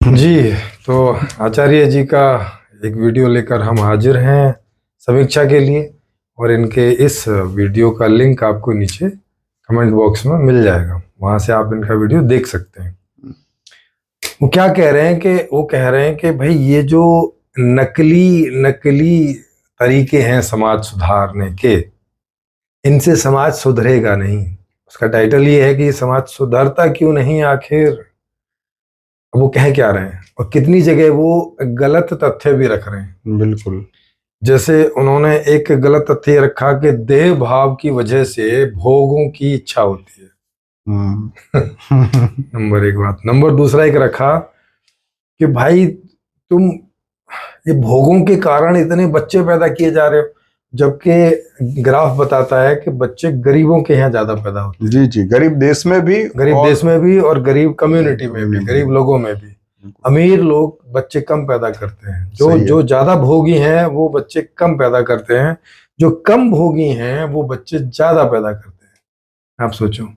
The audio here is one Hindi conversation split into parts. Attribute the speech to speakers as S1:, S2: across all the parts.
S1: जी। तो आचार्य जी का एक वीडियो लेकर हम हाजिर हैं समीक्षा के लिए, और इनके इस वीडियो का लिंक आपको नीचे कमेंट बॉक्स में मिल जाएगा, वहां से आप इनका वीडियो देख सकते हैं। वो क्या कह रहे हैं कि वो कह रहे हैं कि भाई ये जो नकली नकली तरीके हैं समाज सुधारने के, इनसे समाज सुधरेगा नहीं। उसका टाइटल ये है कि समाज सुधरता क्यों नहीं आखिर। वो कह क्या रहे हैं और कितनी जगह वो गलत तथ्य भी रख रहे हैं।
S2: बिल्कुल।
S1: जैसे उन्होंने एक गलत तथ्य रखा कि देह भाव की वजह से भोगों की इच्छा होती है। नंबर एक बात। नंबर दूसरा एक रखा कि भाई तुम ये भोगों के कारण इतने बच्चे पैदा किए जा रहे हो, जबकि ग्राफ बताता है कि बच्चे गरीबों के यहाँ ज्यादा पैदा होते हैं।
S2: जी जी, गरीब देश में भी,
S1: गरीब देश में भी और गरीब कम्युनिटी में भी, गरीब लोगों में भी। अमीर लोग बच्चे कम पैदा करते हैं। जो ज्यादा भोगी हैं वो बच्चे कम पैदा करते हैं, जो कम भोगी हैं वो बच्चे ज्यादा पैदा करते हैं। आप सोचो,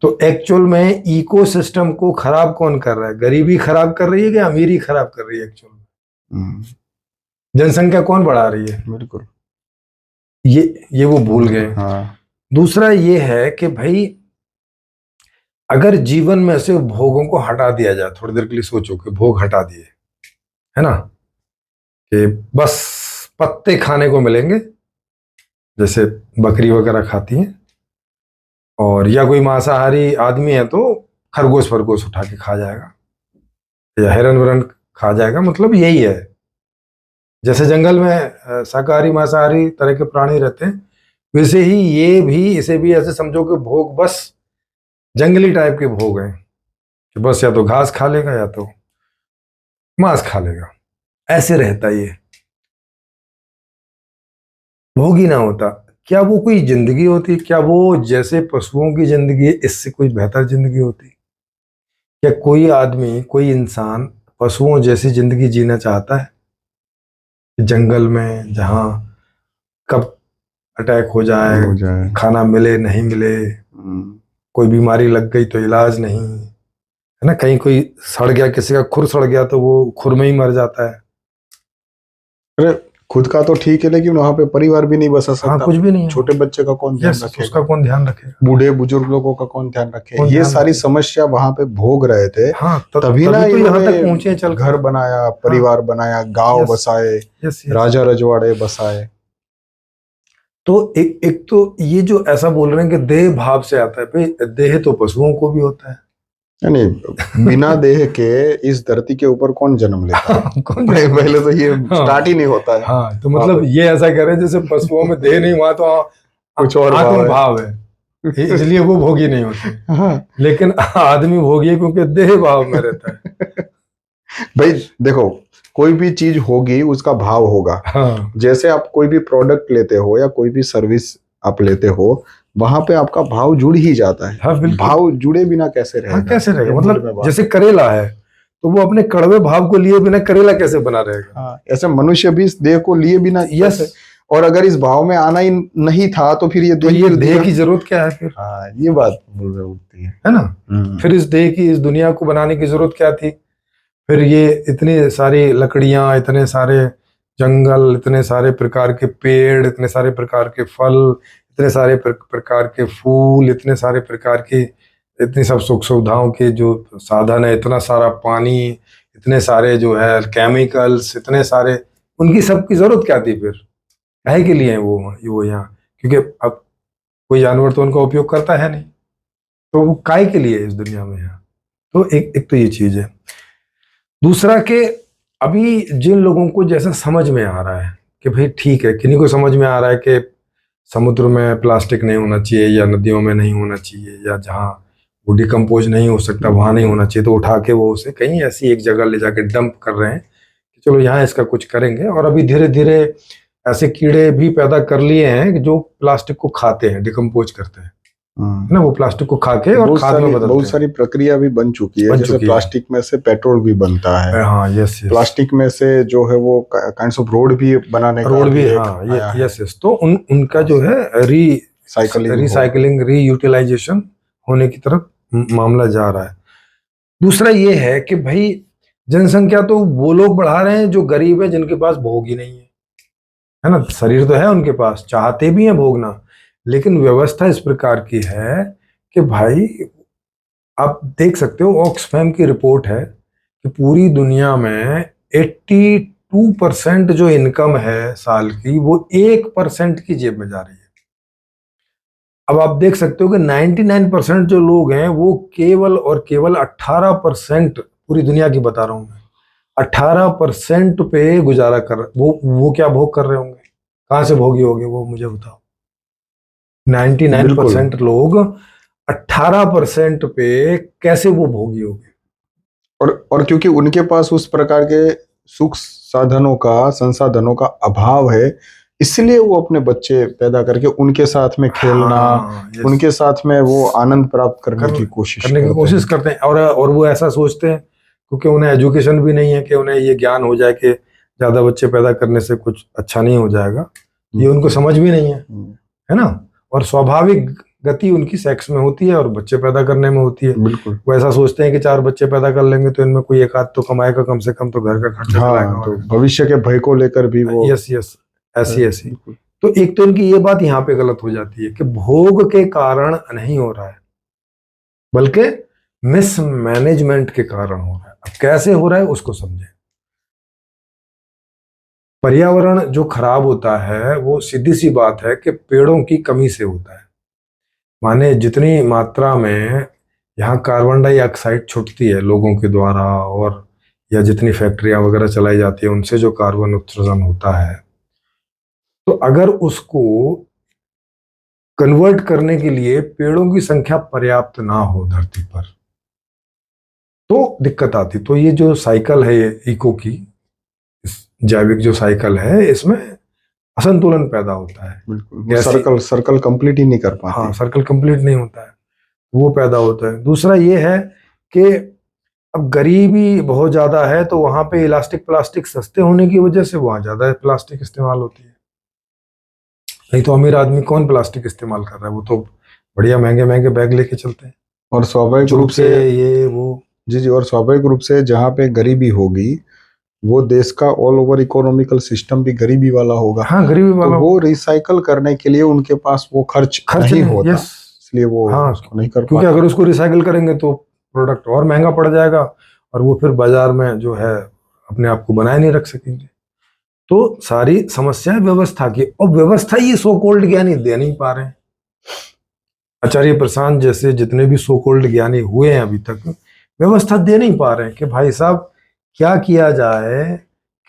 S1: तो एक्चुअल में इकोसिस्टम को खराब कौन कर रहा है? गरीबी खराब कर रही है कि अमीरी खराब कर रही है? एक्चुअल में जनसंख्या कौन बढ़ा रही है?
S2: बिल्कुल,
S1: ये वो भूल गए।
S2: हाँ।
S1: दूसरा ये है कि भाई अगर जीवन में से भोगों को हटा दिया जाए, थोड़ी देर के लिए सोचो कि भोग हटा दिए, है ना, कि बस पत्ते खाने को मिलेंगे, जैसे बकरी वगैरह खाती हैं, और या कोई मांसाहारी आदमी है तो खरगोश फरगोश उठा के खा जाएगा या हिरन विरन खा जाएगा। मतलब यही है, जैसे जंगल में शाकाहारी मांसाहारी तरह के प्राणी रहते हैं, वैसे ही ये भी, इसे भी ऐसे समझो कि भोग बस जंगली टाइप के भोग हैं कि बस या तो घास खा लेगा या तो मांस खा लेगा। ऐसे रहता ये, भोग ही ना होता। क्या वो कोई जिंदगी होती? क्या वो जैसे पशुओं की जिंदगी है इससे कोई बेहतर जिंदगी होती? क्या कोई आदमी, कोई इंसान पशुओं जैसी जिंदगी जीना चाहता है? जंगल में जहां कब अटैक हो जाए, खाना मिले नहीं मिले, कोई बीमारी लग गई तो इलाज नहीं, है ना, कहीं कोई सड़ गया, किसी का खुर सड़ गया तो वो खुर में ही मर जाता है।
S2: अरे खुद का तो ठीक है, लेकिन वहां पे परिवार भी नहीं बसा सकता।
S1: हाँ, कुछ भी नहीं है।
S2: छोटे बच्चे का कौन ध्यान रखेगा?
S1: उसका कौन ध्यान रखेगा?
S2: बूढ़े बुजुर्ग लोगों का कौन ध्यान रखेगा? ये सारी समस्या वहां पे भोग रहे थे।
S1: हाँ,
S2: तभी ना
S1: तो यहाँ तक पहुंचे, चल
S2: घर बनाया, परिवार बनाया, गांव बसाए, राजा रजवाड़े बसाए।
S1: तो एक तो ये जो ऐसा बोल रहे हैं कि देह भाव से आता है, भाई देह तो पशुओं को भी होता है।
S2: नहीं, बिना देह के इस धरती के ऊपर कौन जन्म लेता है? पहले तो ये स्टार्ट ही नहीं होता है।
S1: हाँ, तो मतलब ये ऐसा कह रहे हैं जैसे पशुओं में देह नहीं हुआ तो
S2: कुछ और
S1: भाव है, इसलिए वो भोगी नहीं होते।
S2: हाँ।
S1: लेकिन आदमी भोगी है क्योंकि देह भाव में रहता है।
S2: भाई देखो, कोई भी चीज होगी उसका भाव होगा।
S1: हाँ।
S2: जैसे आप कोई भी प्रोडक्ट लेते हो या कोई भी सर्विस आप लेते हो, वहां पे आपका भाव जुड़ ही जाता है।
S1: हाँ,
S2: भाव जुड़े बिना कैसे रहेगा?
S1: हाँ, कैसे रहेगा? मतलब जैसे करेला है तो वो अपने कड़वे भाव को लिए बिना करेला कैसे बना रहेगा?
S2: हाँ, ऐसे मनुष्य भी इस देह को लिए बिना
S1: यस।
S2: और अगर इस भाव में आना ही नहीं था तो फिर ये
S1: देह की जरूरत क्या है फिर?
S2: हाँ, ये बात बोल रहे उठती
S1: है ना। फिर इस देह की, इस दुनिया को बनाने की जरूरत क्या थी? फिर ये इतनी सारी लकड़ियां, इतने सारे जंगल, इतने सारे प्रकार के पेड़, इतने सारे प्रकार के फल, इतने सारे प्रकार के फूल, इतने सारे प्रकार की, इतनी सब सुख सुविधाओं के जो साधन है, इतना सारा पानी, इतने सारे जो है केमिकल्स, इतने सारे, उनकी सबकी जरूरत क्या थी फिर? काहे के लिए है वो यहाँ? क्योंकि अब कोई जानवर तो उनका उपयोग करता है नहीं, तो वो काहे के लिए इस दुनिया में यहाँ? तो एक तो ये चीज है। दूसरा कि अभी जिन लोगों को जैसा समझ में आ रहा है कि भाई ठीक है, किन्हीं को समझ में आ रहा है कि समुद्र में प्लास्टिक नहीं होना चाहिए या नदियों में नहीं होना चाहिए या जहाँ वो डिकम्पोज नहीं हो सकता वहां नहीं होना चाहिए, तो उठा के वो उसे कहीं ऐसी एक जगह ले जाके डंप कर रहे हैं कि चलो यहाँ इसका कुछ करेंगे। और अभी धीरे धीरे ऐसे कीड़े भी पैदा कर लिए हैं जो प्लास्टिक को खाते हैं, डिकम्पोज करते हैं ना, वो प्लास्टिक को खा के और खाद में बदलते हैं।
S2: बहुत सारी प्रक्रिया भी बन चुकी है। जैसे प्लास्टिक में से पेट्रोल भी बनता है।
S1: हाँ, यस।
S2: प्लास्टिक में से जो है वो काइंड्स ऑफ रोड भी बनाने का
S1: भी, हाँ, यस। तो उनका जो है रिसाइकलिंग, रीयूटिलाइजेशन होने की तरफ मामला जा रहा है। दूसरा ये है कि भाई जनसंख्या तो वो लोग बढ़ा रहे हैं जो गरीब है, जिनके पास भोग ही नहीं है ना। शरीर तो है उनके पास, चाहते भी हैं भोगना, लेकिन व्यवस्था इस प्रकार की है कि भाई, आप देख सकते हो ऑक्सफैम की रिपोर्ट है कि पूरी दुनिया में 82% जो इनकम है साल की, वो 1% की जेब में जा रही है। अब आप देख सकते हो कि 99% जो लोग हैं वो केवल और केवल 18%, पूरी दुनिया की बता रहा हूं मैं, 18% पे गुजारा कर, वो क्या भोग कर रहे होंगे, कहां से भोगी होंगे वो, मुझे बताओ। 99%
S2: बिल्कुल।
S1: लोग 18% पे कैसे वो भोगी होंगे।
S2: और क्योंकि उनके पास उस प्रकार के सुख साधनों का, संसाधनों का अभाव है, इसलिए वो अपने बच्चे पैदा करके उनके साथ में खेलना,
S1: हाँ,
S2: उनके साथ में वो आनंद प्राप्त करने की कोशिश
S1: करने की
S2: करते
S1: कोशिश
S2: हैं।
S1: करते हैं, और वो ऐसा सोचते हैं, क्योंकि उन्हें एजुकेशन भी नहीं है कि उन्हें ये ज्ञान हो जाए कि ज्यादा बच्चे पैदा करने से कुछ अच्छा नहीं हो जाएगा, ये उनको समझ भी नहीं है ना। और स्वाभाविक गति उनकी सेक्स में होती है और बच्चे पैदा करने में होती है।
S2: बिल्कुल।
S1: वो ऐसा सोचते हैं कि 4 बच्चे पैदा कर लेंगे तो इनमें कोई एक आध तो कमाएगा, कम से कम तो घर का खर्चा चलाएगा।
S2: हाँ, तो भविष्य के भय को लेकर भी वो,
S1: यस यस, ऐसी।
S2: बिल्कुल।
S1: तो एक तो इनकी ये बात यहाँ पे गलत हो जाती है कि भोग के कारण नहीं हो रहा है, बल्कि मिसमैनेजमेंट के कारण हो रहा है। अब कैसे हो रहा है उसको समझें। पर्यावरण जो खराब होता है वो सीधी सी बात है कि पेड़ों की कमी से होता है। माने जितनी मात्रा में यहाँ कार्बन डाइऑक्साइड छूटती है लोगों के द्वारा, और या जितनी फैक्ट्रियां वगैरह चलाई जाती है उनसे जो कार्बन उत्सर्जन होता है, तो अगर उसको कन्वर्ट करने के लिए पेड़ों की संख्या पर्याप्त ना हो धरती पर, तो दिक्कत आती। तो ये जो साइकिल है ये इको की, इस जैविक जो साइकिल है, इसमें असंतुलन पैदा होता है।
S2: बिल्कुल, वो सर्कल कंप्लीट ही नहीं कर पाती।
S1: हाँ, सर्कल कंप्लीट नहीं होता है, वो पैदा होता है। दूसरा ये है कि अब गरीबी बहुत ज्यादा है, तो वहां पे इलास्टिक प्लास्टिक सस्ते होने की वजह से वहां ज्यादा प्लास्टिक इस्तेमाल होती है। नहीं तो अमीर आदमी कौन प्लास्टिक इस्तेमाल कर रहा है, वो तो बढ़िया महंगे महंगे बैग लेके चलते हैं,
S2: और स्वाभाविक रूप से
S1: ये वो।
S2: जी, और स्वाभाविक रूप से जहाँ पे गरीबी होगी, वो देश का ऑल ओवर इकोनॉमिकल सिस्टम भी गरीबी वाला होगा।
S1: हाँ, गरीबी
S2: तो
S1: वाला
S2: वो रिसाइकल करने के लिए उनके पास वो खर्च नहीं होता, इसलिए वो
S1: हाँ,
S2: उसको नहीं कर
S1: क्योंकि
S2: पाते।
S1: अगर उसको रिसाइकल करेंगे तो प्रोडक्ट और महंगा पड़ जाएगा, और वो फिर बाजार में जो है अपने आप को बनाए नहीं रख सकेंगे। तो सारी समस्या है व्यवस्था की, और व्यवस्था ये सो कोल्ड ज्ञानी दे नहीं पा रहे हैं। आचार्य प्रशांत जैसे जितने भी सो कोल्ड ज्ञानी हुए हैं अभी तक, व्यवस्था दे नहीं पा रहे हैं कि भाई साहब क्या किया जाए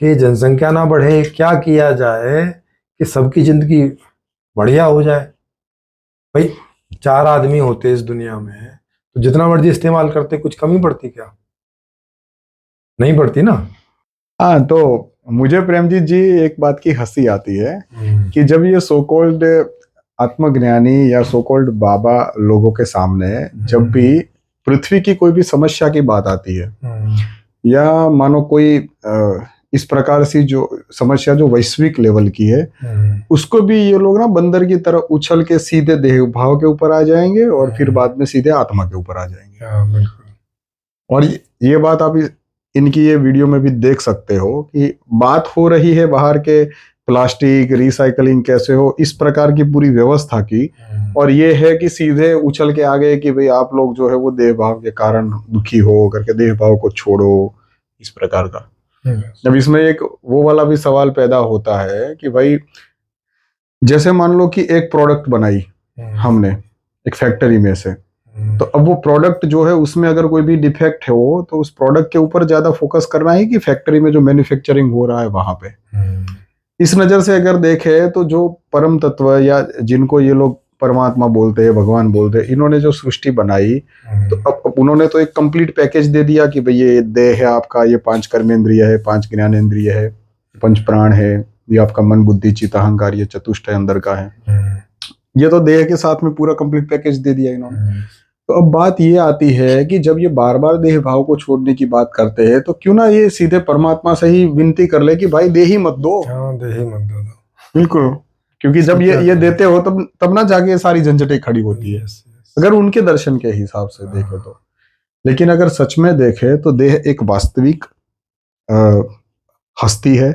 S1: कि जनसंख्या ना बढ़े, क्या किया जाए कि सबकी जिंदगी बढ़िया हो जाए। भाई 4 आदमी होते इस दुनिया में, तो जितना मर्जी इस्तेमाल करते, कुछ कमी पड़ती क्या? नहीं पड़ती ना।
S2: हाँ, तो मुझे प्रेमजीत जी एक बात की हंसी आती है कि जब ये सो कॉल्ड आत्मज्ञानी या सो कॉल्ड बाबा लोगों के सामने जब भी पृथ्वी की कोई भी समस्या की बात आती है, या मानो कोई इस प्रकार से जो समस्या जो वैश्विक लेवल की है, उसको भी ये लोग ना बंदर की तरह उछल के सीधे देह भाव के ऊपर आ जाएंगे और फिर बाद में सीधे आत्मा के ऊपर आ जाएंगे। और ये बात आप इनकी ये वीडियो में भी देख सकते हो कि बात हो रही है बाहर के प्लास्टिक रिसाइकलिंग कैसे हो, इस प्रकार की पूरी व्यवस्था की, और ये है कि सीधे उछल के आ गए कि भाई आप लोग जो है वो देह भाव के कारण दुखी हो करके देह भाव को छोड़ो, इस प्रकार का। अब इसमें एक वो वाला भी सवाल पैदा होता है कि भाई जैसे मान लो कि एक प्रोडक्ट बनाई हमने एक फैक्ट्री में से, तो अब वो प्रोडक्ट जो है उसमें अगर कोई भी डिफेक्ट हो तो उस प्रोडक्ट के ऊपर ज्यादा फोकस करना है कि फैक्ट्री में जो मैन्युफैक्चरिंग हो रहा है वहां पे। इस नजर से अगर देखें तो जो परम तत्व या जिनको ये लोग परमात्मा बोलते हैं, भगवान बोलते हैं, इन्होंने जो सृष्टि बनाई, तो अब उन्होंने तो एक कंप्लीट पैकेज दे दिया कि भाई ये देह है आपका, ये 5 कर्मेंद्रिय है, 5 ज्ञानेंद्रिय है, 5 प्राण है, ये आपका मन बुद्धि चित्त अहंकार, ये चतुष्टय अंदर का है। ये तो देह के साथ में पूरा कंप्लीट पैकेज दे दिया इन्होंने। तो अब बात ये आती है कि जब ये बार बार देह भाव को छोड़ने की बात करते हैं, तो क्यों ना ये सीधे परमात्मा से ही विनती कर ले कि भाई देह ही मत दो।
S1: हाँ, देह ही मत दो।
S2: बिल्कुल, क्योंकि जब ये देते हो तब ना जाके ये सारी झंझटें खड़ी होती है, अगर उनके दर्शन के हिसाब से देखे तो। लेकिन अगर सच में देखे तो देह एक वास्तविक हस्ती है,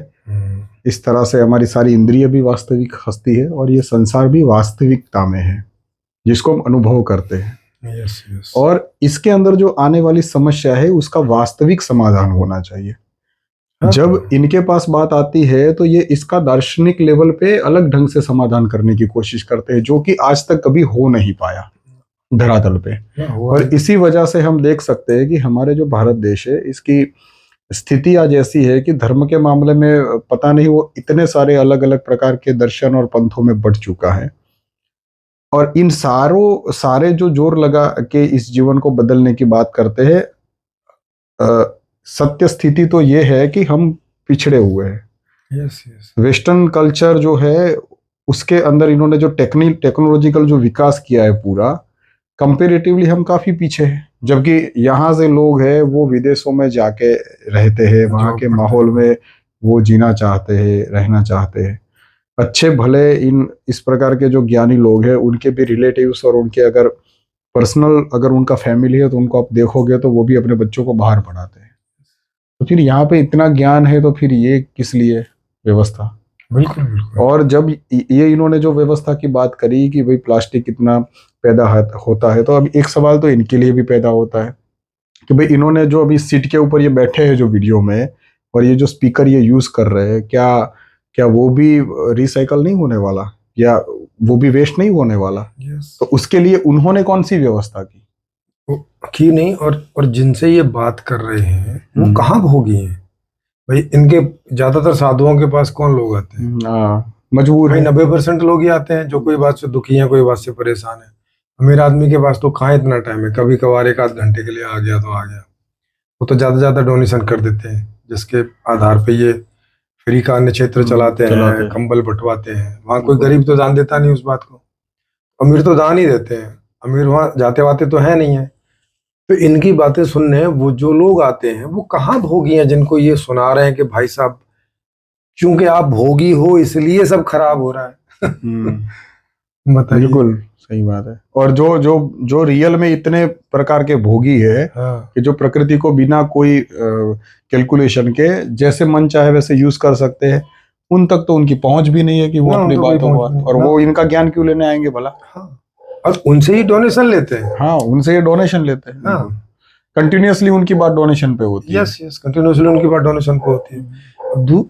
S2: इस तरह से हमारी सारी इंद्रिय भी वास्तविक हस्ती है, और ये संसार भी वास्तविकता में है जिसको हम अनुभव करते हैं।
S1: Yes yes.
S2: और इसके अंदर जो आने वाली समस्या है उसका वास्तविक समाधान होना चाहिए। जब इनके पास बात आती है तो ये इसका दार्शनिक लेवल पे अलग ढंग से समाधान करने की कोशिश करते हैं, जो कि आज तक कभी हो नहीं पाया धरातल पे। और इसी वजह से हम देख सकते हैं कि हमारे जो भारत देश है इसकी स्थिति आज ऐसी है कि धर्म के मामले में पता नहीं वो इतने सारे अलग अलग प्रकार के दर्शन और पंथों में बढ़ चुका है, और इन सारे जो जोर लगा के इस जीवन को बदलने की बात करते हैं, सत्य स्थिति तो ये है कि हम पिछड़े हुए हैं।
S1: Yes yes.
S2: वेस्टर्न कल्चर जो है उसके अंदर इन्होंने जो टेक्नोलॉजिकल जो विकास किया है पूरा, कंपेरेटिवली हम काफी पीछे हैं। जबकि यहाँ से लोग हैं वो विदेशों में जाके रहते हैं, वहाँ के माहौल में वो जीना चाहते हैं, रहना चाहते हैं। अच्छे भले इस प्रकार के जो ज्ञानी लोग हैं उनके भी रिलेटिव्स और उनके अगर पर्सनल अगर उनका फैमिली है तो उनको आप देखोगे तो वो भी अपने बच्चों को बाहर पढ़ाते हैं। तो फिर यहाँ पे इतना ज्ञान है तो फिर ये किस लिए व्यवस्था?
S1: बिल्कुल बिल्कुल।
S2: और जब ये इन्होंने जो व्यवस्था की बात करी कि भाई प्लास्टिक कितना पैदा होता है, तो अब एक सवाल तो इनके लिए भी पैदा होता है कि भाई इन्होंने जो अभी सीट के ऊपर ये बैठे हैं जो वीडियो में, और ये जो स्पीकर ये यूज कर रहे हैं, क्या वो भी रिसाइकल नहीं होने वाला, या वो भी वेस्ट नहीं होने वाला? तो उसके लिए उन्होंने कौन सी व्यवस्था की
S1: नहीं। और जिनसे ये बात कर रहे हैं वो कहाँ भोगी हैं भाई? इनके ज्यादातर साधुओं के पास कौन लोग आते हैं?
S2: मजबूर
S1: भाई
S2: है।
S1: 90% लोग ही आते हैं जो कोई बात से दुखी है, कोई बात से परेशान है। अमीर आदमी के पास तो कहाँ इतना टाइम है, कभी कभार 1 आध घंटे के लिए आ गया तो आ गया। वो तो ज्यादा डोनेशन कर देते हैं जिसके आधार पे ये फ्री का अन्य क्षेत्र चलाते हैं, कंबल बंटवाते हैं। वहां कोई गरीब तो दान देता नहीं उस बात को, अमीर तो दान ही देते हैं। अमीर वहां जाते वाते तो है नहीं है। तो इनकी बातें सुनने वो जो लोग आते हैं वो कहाँ भोगी हैं जिनको ये सुना रहे हैं कि भाई साहब क्योंकि आप भोगी हो इसलिए सब खराब हो रहा है। बताइए।
S2: बिल्कुल सही बात है। और जो रियल में इतने प्रकार के भोगी है, कि जो प्रकृति को बिना कोई कैलकुलेशन के जैसे मन चाहे वैसे यूज कर सकते हैं, उन तक तो उनकी पहुंच भी नहीं है कि वो अपनी बातों को, और वो इनका ज्ञान क्यों लेने आएंगे भला?
S1: और उनसे ही डोनेशन लेते हैं।
S2: हाँ, उनसे ही डोनेशन लेते हैं। कंटिन्यूअसली उनकी बात डोनेशन पे होती है।
S1: यस यस, कंटिन्यूअसली उनकी बात डोनेशन पे होती है।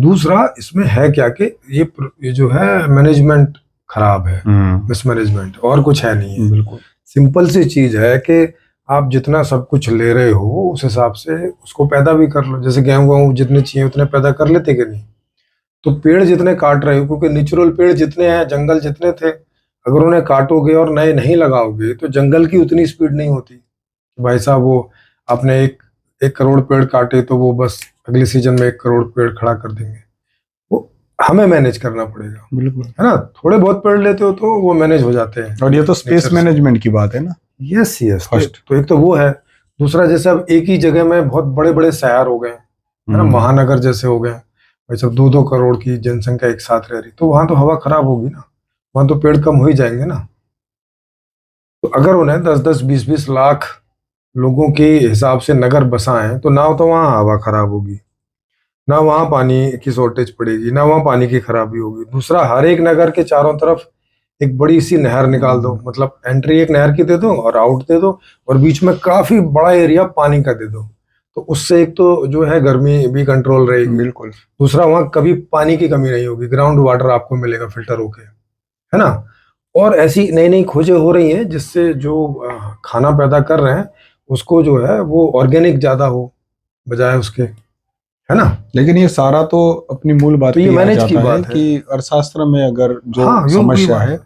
S1: दूसरा इसमें है क्या कि ये जो है मैनेजमेंट खराब है, मिसमैनेजमेंट, और कुछ है नहीं है।
S2: बिल्कुल
S1: सिंपल सी चीज है कि आप जितना सब कुछ ले रहे हो उस हिसाब से उसको पैदा भी कर लो। जैसे गेहूं जितने चाहिए उतने पैदा कर लेते कि नहीं? तो पेड़ जितने काट रहे हो, क्योंकि नेचुरल पेड़ जितने हैं, जंगल जितने थे, अगर उन्हें काटोगे और नए नहीं लगाओगे तो जंगल की उतनी स्पीड नहीं होती। भाई साहब वो आपने एक करोड़ पेड़ काटे तो वो बस अगले सीजन में 1 करोड़ पेड़ खड़ा कर देंगे। वो हमें मैनेज करना पड़ेगा।
S2: बिल्कुल,
S1: है ना? थोड़े बहुत पेड़ लेते हो तो वो मैनेज हो जाते हैं।
S2: और ये तो स्पेस मैनेजमेंट की बात है ना।
S1: Yes yes. तो एक तो वो है। दूसरा, जैसे अब एक ही जगह में बहुत बड़े बड़े शहर हो गए, है ना, महानगर जैसे हो गए भाई साहब, 2-2 करोड़ की जनसंख्या एक साथ रह रही, तो वहां तो हवा खराब होगी ना, वहां तो पेड़ कम हो ही जाएंगे ना। तो अगर उन्हें 10-10, 20-20 लाख लोगों के हिसाब से नगर बसाएं तो ना तो वहां हवा खराब होगी, ना वहां पानी की शॉर्टेज पड़ेगी, ना वहां पानी की खराबी होगी। दूसरा, हर एक नगर के चारों तरफ एक बड़ी सी नहर निकाल दो, मतलब एंट्री एक नहर की दे दो और आउट दे दो, और बीच में काफी बड़ा एरिया पानी का दे दो। तो उससे एक तो जो है गर्मी भी कंट्रोल रहेगी।
S2: बिल्कुल।
S1: दूसरा, वहां कभी पानी की कमी नहीं होगी, ग्राउंड वाटर आपको मिलेगा फिल्टर होके, है ना। और ऐसी नई नई खोजें हो रही हैं जिससे जो खाना पैदा कर रहे हैं उसको जो है वो ऑर्गेनिक ज्यादा हो बजाय उसके, है ना।
S2: लेकिन ये सारा तो अपनी मूल बात
S1: तो ये मैनेज की बात है
S2: कि अर्थशास्त्र में अगर जो समस्या है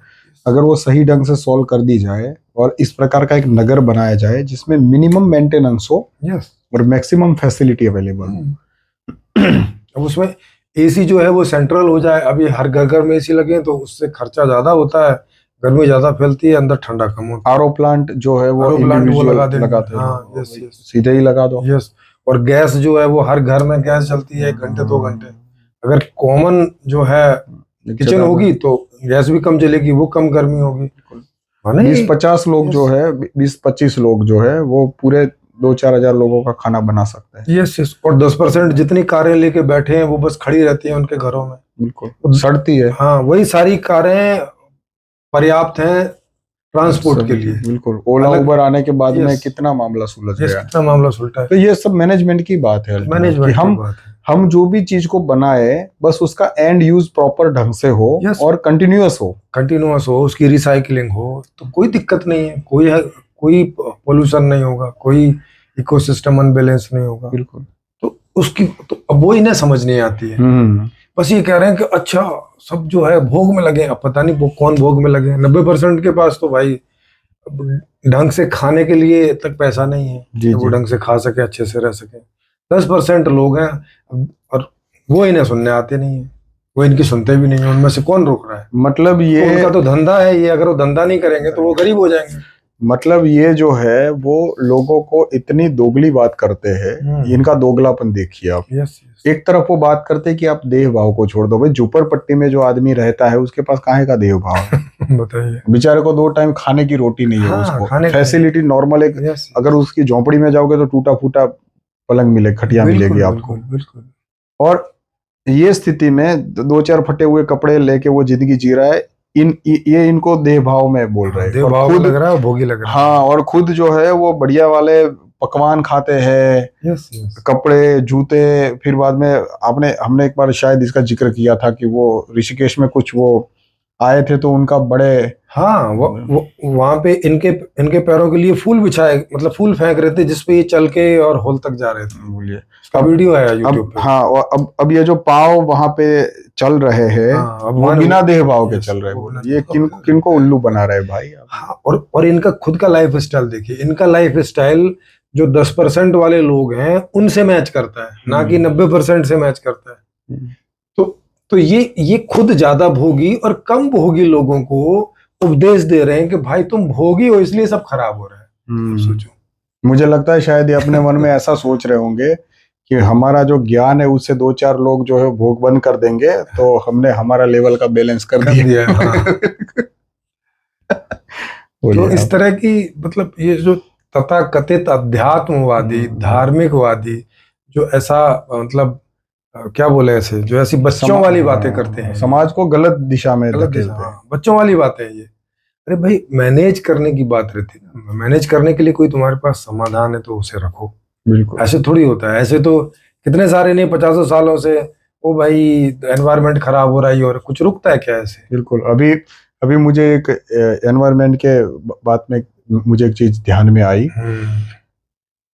S2: अगर वो सही ढंग से सॉल्व कर दी जाए और इस प्रकार का एक नगर बनाया जाए जिसमें मिनिमम मेंटेनेंस हो और मैक्सिमम फैसिलिटी अवेलेबल हो।
S1: अब उसमें एसी जो है वो सेंट्रल हो जाए। अभी हर घर में एसी लगे तो उससे खर्चा ज्यादा होता है, गर्मी ज्यादा फैलती है, अंदर ठंडा कम होता है।
S2: आरओ प्लांट जो है वो लगाते हैं।
S1: हाँ, यस यस,
S2: सीधे ही लगा दो।
S1: यस। और गैस जो है वो हर घर में गैस चलती है 1 घंटे 2 घंटे। अगर कॉमन जो है किचन होगी तो गैस भी कम जलेगी, वो कम गर्मी होगी।
S2: 20-50 लोग जो है 20-25 लोग जो है वो पूरे 2-4 हजार लोगों का खाना बना सकते हैं।
S1: Yes yes. और 10% जितनी कारें लेके बैठे हैं वो बस खड़ी रहती हैं उनके घरों में।
S2: बिल्कुल सड़ती है।
S1: हाँ, वही सारी कारें पर्याप्त हैं ट्रांसपोर्ट के लिए।
S2: बिल्कुल, ओला
S1: अलग-
S2: उबर आने के बाद में
S1: यस
S2: कितना मामला सुलझ
S1: यस,
S2: गया।
S1: कितना मामला सुलटा है।
S2: तो ये सब मैनेजमेंट की बात है ultimate,
S1: मैनेजमेंट
S2: कि
S1: की बात है।
S2: हम जो भी चीज को बनाए बस उसका एंड यूज प्रॉपर ढंग से हो
S1: Yes.
S2: और कंटिन्यूअस हो।
S1: कंटिन्यूअस हो, उसकी रिसाइकलिंग हो, तो कोई दिक्कत नहीं है। कोई पोल्यूशन नहीं होगा, कोई इकोसिस्टम अनबैलेंस नहीं होगा।
S2: बिल्कुल।
S1: तो उसकी तो अब वो इन्हें समझ नहीं आती है। बस ये कह रहे हैं कि अच्छा सब जो है भोग में लगे। अब पता नहीं वो कौन भोग में लगे। 90% के पास तो भाई ढंग से खाने के लिए तक पैसा नहीं है
S2: जी,
S1: कि वो
S2: जी।
S1: ढंग से खा सके, अच्छे से रह सके। 10% लोग हैं और वो इन्हें सुनने आते नहीं है, वो इनकी सुनते भी नहीं है। उनमें से कौन रोक रहा है?
S2: मतलब
S1: तो
S2: ये
S1: उनका तो धंधा है ये। अगर वो धंधा नहीं करेंगे तो वो गरीब हो जाएंगे।
S2: मतलब ये जो है वो लोगों को इतनी दोगली बात करते हैं। इनका दोगलापन देखिए आप।
S1: Yes yes.
S2: एक तरफ वो बात करते हैं कि आप देह भाव को छोड़ दो। भाई झोपड़पट्टी में जो आदमी रहता है उसके पास काहे का देह भाव है?
S1: बताइए।
S2: बेचारे को 2 टाइम खाने की रोटी नहीं है।
S1: हाँ,
S2: उसको
S1: खाने की-
S2: फैसिलिटी नॉर्मल एक,
S1: यस।
S2: अगर उसकी झोंपड़ी में जाओगे तो टूटा फूटा पलंग मिले, खटिया मिलेगी आपको।
S1: बिल्कुल।
S2: और ये स्थिति में 2-4 फटे हुए कपड़े लेके वो जिंदगी जी रहा है। ये इनको देह भाव में बोल रहे हैं।
S1: देव
S2: और
S1: भाव
S2: खुद
S1: लग रहा है, भोगी लग रहा है।
S2: हाँ, और खुद जो है वो बढ़िया वाले पकवान खाते हैं,
S1: यस यस।
S2: कपड़े जूते। फिर बाद में हमने एक बार शायद इसका जिक्र किया था कि वो ऋषिकेश में कुछ वो आए थे तो उनका बड़े
S1: हाँ, वो वहां पे इनके पैरों के लिए फूल बिछाए, मतलब फूल फेंक रहे थे जिसपे ये चल के और होल तक जा रहे थे।
S2: बोलिए
S1: इसका वीडियो है यूट्यूब पे।
S2: हाँ, और अब ये जो पाव वहां पे चल रहे हैं,
S1: हाँ, अब
S2: वो
S1: वहाँ-
S2: बिना देह भाव के
S1: यस,
S2: चल रहे
S1: वो
S2: हैं।
S1: बिना
S2: ये
S1: देह भाव के।
S2: किनको उल्लू बना रहे भाई।
S1: हाँ, और इनका खुद का लाइफ स्टाइल देखिए। इनका लाइफ स्टाइल जो 10% वाले लोग हैं उनसे मैच करता है, ना कि 90% से मैच करता है। तो ये खुद ज्यादा भोगी और कम भोगी लोगों को उपदेश दे रहे हैं कि भाई तुम भोगी हो इसलिए सब खराब हो रहा है। अब सोचो।
S2: मुझे लगता है शायद ये अपने मन में ऐसा सोच रहे होंगे कि हमारा जो ज्ञान है उससे 2-4 लोग जो है भोग बंद कर देंगे तो हमने हमारा लेवल का बैलेंस कर दिया
S1: है। हाँ। तो इस तरह की मतलब ये जो तथाकथित अध्यात्मवादी धार्मिकवादी जो ऐसा मतलब क्या बोले ऐसे, जो ऐसी बच्चों वाली बातें करते हैं,
S2: समाज को गलत दिशा में
S1: गलत
S2: धकेलते
S1: दिशा,
S2: हैं।
S1: हाँ, बच्चों वाली बातें हैं ये। अरे भाई मैनेज करने की बात रहती है ना। मैनेज करने के लिए कोई तुम्हारे पास समाधान है तो उसे रखो।
S2: बिल्कुल।
S1: ऐसे थोड़ी होता है। ऐसे तो कितने सारे नहीं 50 सालों से वो भाई एनवायरनमेंट खराब हो रहा है और कुछ रुकता है क्या ऐसे?
S2: बिल्कुल। अभी मुझे एक एनवायरनमेंट के बात में मुझे एक चीज ध्यान में आई।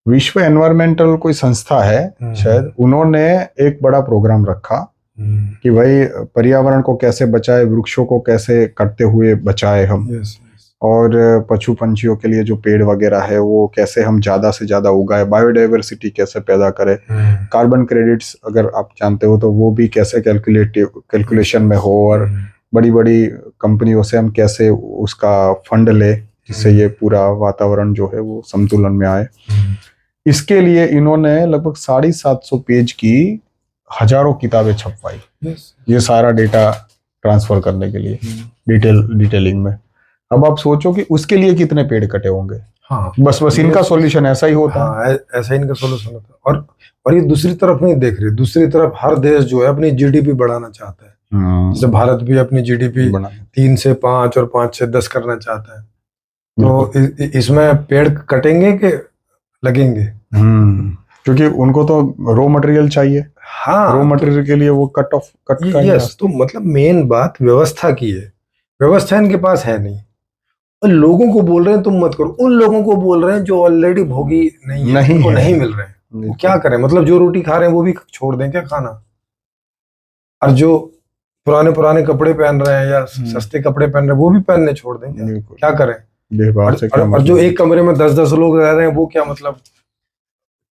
S2: विश्व एनवायरमेंटल कोई संस्था है शायद, उन्होंने एक बड़ा प्रोग्राम रखा कि भाई पर्यावरण को कैसे बचाए, वृक्षों को कैसे कटते हुए बचाए हम। और पशु पंछियों के लिए जो पेड़ वगैरह है वो कैसे हम ज्यादा से ज्यादा उगाए, बायोडाइवर्सिटी कैसे पैदा करें, कार्बन क्रेडिट्स अगर आप जानते हो तो वो भी कैसे कैलकुलेशन में हो, और बड़ी बड़ी कंपनियों से हम कैसे उसका फंड ले जिससे ये पूरा वातावरण जो है वो संतुलन में आए। इसके लिए इन्होंने लगभग 750 पेज की हजारों किताबें छपवाई। ये सारा डेटा ट्रांसफर करने के लिए डिटेलिंग में। अब आप सोचो कि उसके लिए कितने पेड़ कटे होंगे।
S1: हाँ,
S2: बस इनका सॉल्यूशन ऐसा ही होता है।
S1: हाँ, ऐसा इनका सॉल्यूशन होता है। और ये दूसरी तरफ नहीं देख रहे। दूसरी तरफ हर देश जो है अपनी जीडीपी बढ़ाना चाहता है। जैसे भारत भी अपनी जीडीपी 3 से 5 और 5 से 10 करना चाहता है। तो इसमें पेड़ कटेंगे कि लगेंगे?
S2: क्योंकि उनको तो रॉ मटेरियल चाहिए।
S1: हाँ,
S2: रॉ मटेरियल के लिए वो कट
S1: यस। तो मतलब मेन बात व्यवस्था की है। व्यवस्था इनके पास है नहीं। और लोगों को बोल रहे हैं तुम मत करो। उन लोगों को बोल रहे हैं जो ऑलरेडी भोगी नहीं है, उनको नहीं मिल रहे हैं। वो क्या करें? मतलब जो रोटी खा रहे हैं वो भी छोड़ दें क्या खाना? और जो पुराने कपड़े पहन रहे हैं या सस्ते कपड़े पहन रहे हैं वो भी पहनने छोड़ दें क्या करें? और जो एक कमरे में 10-10 लोग रह रहे हैं वो क्या मतलब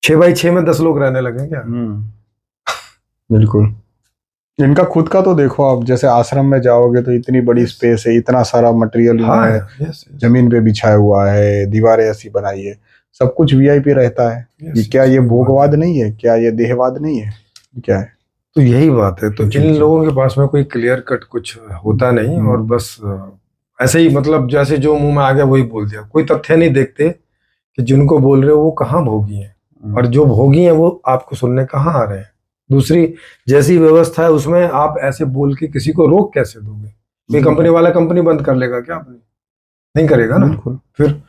S1: 6x6 में 10 लोग रहने लगे क्या?
S2: बिल्कुल। इनका खुद का तो देखो आप, जैसे आश्रम में जाओगे तो इतनी बड़ी स्पेस है, इतना सारा मटेरियल जमीन पे बिछाया हुआ है, दीवारें ऐसी बनाई है, सब कुछ वीआईपी रहता है। क्या ये भोगवाद नहीं है? क्या ये देहवाद नहीं है? क्या है?
S1: तो यही बात है। तो इन लोगों के पास में कोई क्लियर कट कुछ होता नहीं और बस ऐसे ही मतलब जैसे जो मुंह में आ गया वही बोल दिया। कोई तथ्य नहीं देखते कि जिनको बोल रहे हो वो कहाँ भोगी हैं, और जो भोगी हैं वो आपको सुनने कहाँ आ रहे हैं। दूसरी जैसी व्यवस्था है उसमें आप ऐसे बोल के किसी को रोक कैसे दोगे? कोई कंपनी वाला कंपनी बंद कर लेगा क्या? अपनी नहीं करेगा ना।
S2: बिल्कुल।
S1: फिर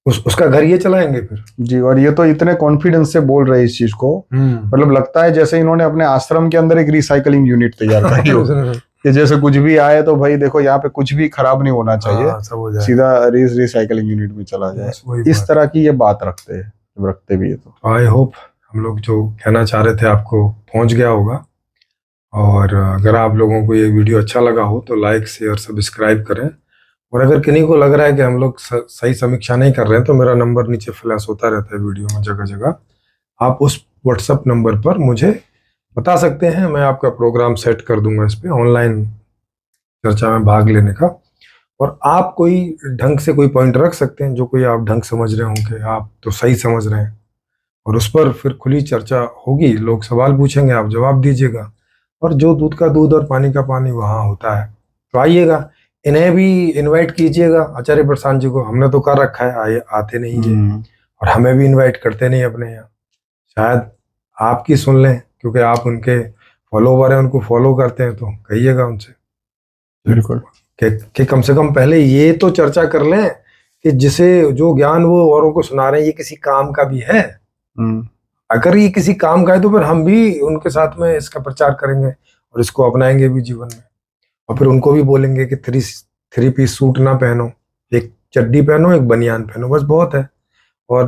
S1: उसका घर ये चलाएंगे फिर।
S2: जी, और ये तो इतने कॉन्फिडेंस से बोल रहे हैं इस चीज को, मतलब लगता है जैसे इन्होंने अपने आश्रम के अंदर एक रिसाइकलिंग यूनिट तैयार करी हो कि जैसे कुछ भी आए तो भाई देखो यहाँ पे कुछ भी खराब नहीं होना चाहिए,
S1: सब हो जाए,
S2: सीधा रिसाइकलिंग यूनिट में चला जाए।
S1: वही
S2: इस
S1: बात
S2: तरह की ये बात रखते हैं, रखते भी है। तो
S1: आई होप हम लोग जो कहना चाह रहे थे आपको पहुंच गया होगा। और अगर आप लोगों को ये वीडियो अच्छा लगा हो तो लाइक शेयर सब्सक्राइब करें। और अगर किन्हीं को लग रहा है कि हम लोग सही समीक्षा नहीं कर रहे हैं तो मेरा नंबर नीचे फ्लैश होता रहता है वीडियो में जगह जगह, आप उस व्हाट्सएप नंबर पर मुझे बता सकते हैं। मैं आपका प्रोग्राम सेट कर दूंगा इस पे ऑनलाइन चर्चा में भाग लेने का। और आप कोई ढंग से कोई पॉइंट रख सकते हैं जो कोई आप ढंग समझ रहे होंगे, आप तो सही समझ रहे हैं, और उस पर फिर खुली चर्चा होगी। लोग सवाल पूछेंगे, आप जवाब दीजिएगा, और जो दूध का दूध और पानी का पानी वहाँ होता है। तो आइएगा, इन्हें भी इनवाइट कीजिएगा, आचार्य प्रशांत जी को। हमने तो कर रखा है, आए आते नहीं है, और हमें भी इनवाइट करते नहीं अपने यहाँ। शायद आपकी सुन लें, क्योंकि आप उनके फॉलोवर हैं, उनको फॉलो करते हैं, तो कहिएगा उनसे
S2: बिल्कुल
S1: कि कम से कम पहले ये तो चर्चा कर लें कि जिसे जो ज्ञान वो औरों को सुना रहे हैं ये किसी काम का भी है। अगर ये किसी काम का है तो फिर हम भी उनके साथ में इसका प्रचार करेंगे और इसको अपनाएंगे भी जीवन में। और फिर उनको भी बोलेंगे कि थ्री पीस सूट ना पहनो, एक चड्डी पहनो, एक बनियान पहनो, बस बहुत है। और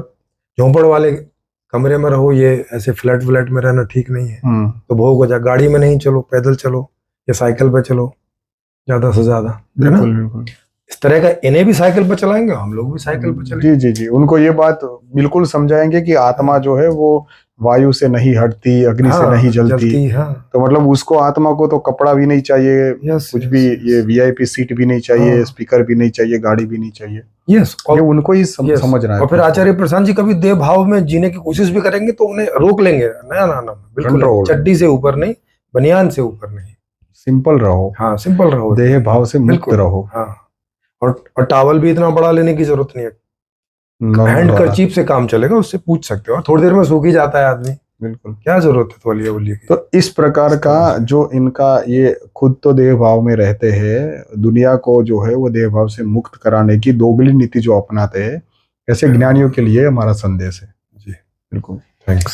S1: झोंपड़ वाले कमरे में रहो, ये ऐसे फ्लैट में रहना ठीक नहीं है। तो भोग हो जाए, गाड़ी में नहीं चलो, पैदल चलो या साइकिल पे चलो ज्यादा से ज्यादा, है ना।
S2: बिल्कुल
S1: इस तरह का इन्हें भी साइकिल पर चलाएंगे, हम लोग भी साइकिल पर चलेंगे।
S2: जी जी जी, उनको ये बात बिल्कुल समझाएंगे कि आत्मा जो है वो वायु से नहीं हटती, अग्नि से नहीं जलती। तो मतलब उसको, आत्मा को तो कपड़ा भी नहीं चाहिए, कुछ भी, ये वीआईपी सीट भी नहीं चाहिए, स्पीकर भी नहीं चाहिए, गाड़ी भी नहीं चाहिए।
S1: और
S2: ये उनको ही समझना है।
S1: और फिर आचार्य प्रशांत जी कभी देव भाव में जीने की कोशिश भी करेंगे तो उन्हें रोक लेंगे, ना बिल्कुल चड्डी से ऊपर नहीं, बनियान से ऊपर नहीं,
S2: सिंपल रहो।
S1: हाँ, सिंपल रहो,
S2: देह भाव से मुक्त रहो।
S1: हाँ, और टावल भी इतना बड़ा लेने की जरूरत नहीं है, हैंड कर्चीफ से काम चलेगा, उससे पूछ सकते हो, थोड़ी देर में सूख ही जाता है आदमी।
S2: बिल्कुल,
S1: क्या जरूरत है तौलिया वोलिया की।
S2: तो इस प्रकार का जो इनका, ये खुद तो देह भाव में रहते हैं, दुनिया को जो है वो देह भाव से मुक्त कराने की दोगली नीति जो अपनाते हैं, ऐसे ज्ञानियों के लिए हमारा संदेश है।
S1: जी
S2: बिल्कुल,
S1: थैंक्स।